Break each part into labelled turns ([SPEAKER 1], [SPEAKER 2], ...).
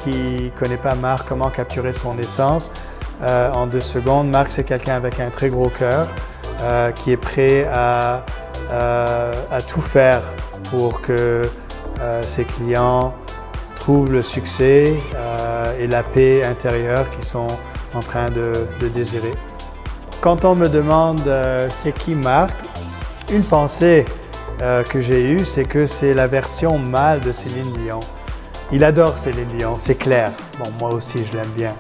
[SPEAKER 1] qui ne connaît pas Marc, comment capturer son essence, en 2 secondes, Marc, c'est quelqu'un avec un très gros cœur, qui est prêt à tout faire pour que ses clients trouvent le succès et la paix intérieure qu'ils sont en train de désirer. Quand on me demande c'est qui Marc, une pensée que j'ai eue, c'est que c'est la version mâle de Céline Dion. Il adore Céline Dion, c'est clair. Bon, moi aussi, je l'aime bien.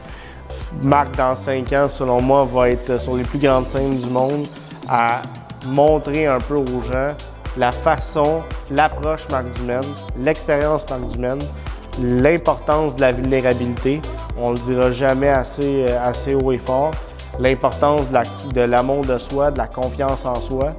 [SPEAKER 2] Marc, dans 5 ans, selon moi, va être sur les plus grandes scènes du monde à montrer un peu aux gens la façon, l'approche Marc Dumaine, l'expérience Marc Dumaine, l'importance de la vulnérabilité. On ne le dira jamais assez haut et fort. L'importance de l'amour de soi, de la confiance en soi.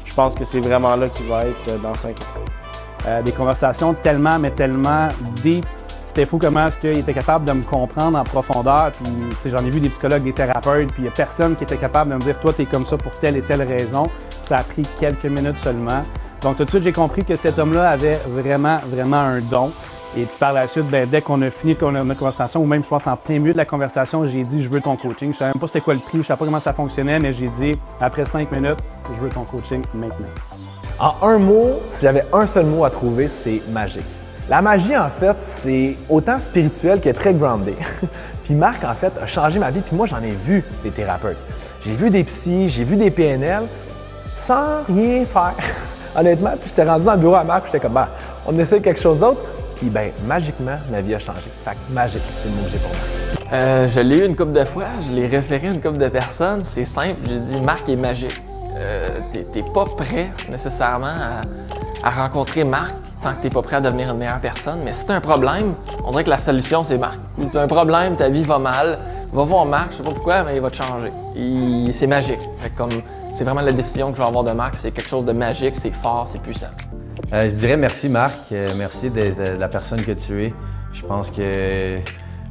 [SPEAKER 2] Je pense que c'est vraiment là qu'il va être dans 5 ans.
[SPEAKER 3] Des conversations tellement, mais tellement deep. C'était fou comment est-ce qu'il était capable de me comprendre en profondeur. Puis, j'en ai vu des psychologues, des thérapeutes, puis il n'y a personne qui était capable de me dire « Toi, tu es comme ça pour telle et telle raison ». Ça a pris quelques minutes seulement. Donc, tout de suite, j'ai compris que cet homme-là avait vraiment, vraiment un don. Et puis par la suite, dès qu'on a fini notre conversation, ou même je pense en plein milieu de la conversation, j'ai dit « Je veux ton coaching ». Je ne savais même pas c'était quoi le prix, je ne savais pas comment ça fonctionnait, mais j'ai dit après 5 minutes « Je veux ton coaching maintenant ».
[SPEAKER 4] En un mot, si j'avais un seul mot à trouver, c'est magique. La magie, en fait, c'est autant spirituel que très groundé. Puis Marc, en fait, a changé ma vie. Puis moi, j'en ai vu des thérapeutes. J'ai vu des psys, j'ai vu des PNL, sans rien faire. Honnêtement, j'étais rendu dans le bureau à Marc, j'étais comme, on essaie quelque chose d'autre. Puis magiquement, ma vie a changé. Fait que magique, c'est le mot que j'ai pour Marc.
[SPEAKER 5] Je l'ai eu une couple de fois, je l'ai référé à une couple de personnes. C'est simple, j'ai dit, Marc est magique. T'es pas prêt nécessairement à rencontrer Marc tant que t'es pas prêt à devenir une meilleure personne. Mais si t'as un problème, on dirait que la solution, c'est Marc. Si t'as un problème, ta vie va mal, va voir Marc, je sais pas pourquoi, mais il va te changer. C'est magique. C'est vraiment la décision que je vais avoir de Marc, c'est quelque chose de magique, c'est fort, c'est puissant.
[SPEAKER 6] Je dirais merci Marc, merci d'être la personne que tu es. Je pense que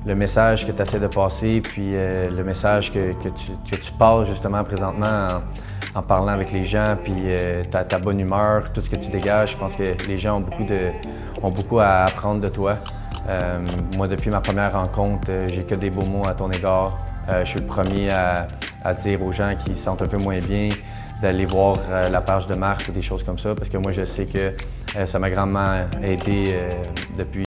[SPEAKER 6] le message que tu essaies de passer, puis le message que tu passes justement présentement en parlant avec les gens, puis ta bonne humeur, tout ce que tu dégages, je pense que les gens ont beaucoup à apprendre de toi. Moi, depuis ma première rencontre, j'ai que des beaux mots à ton égard. Je suis le premier à dire aux gens qui se sentent un peu moins bien d'aller voir la page de Marc ou des choses comme ça, parce que moi, je sais que ça m'a grandement aidé depuis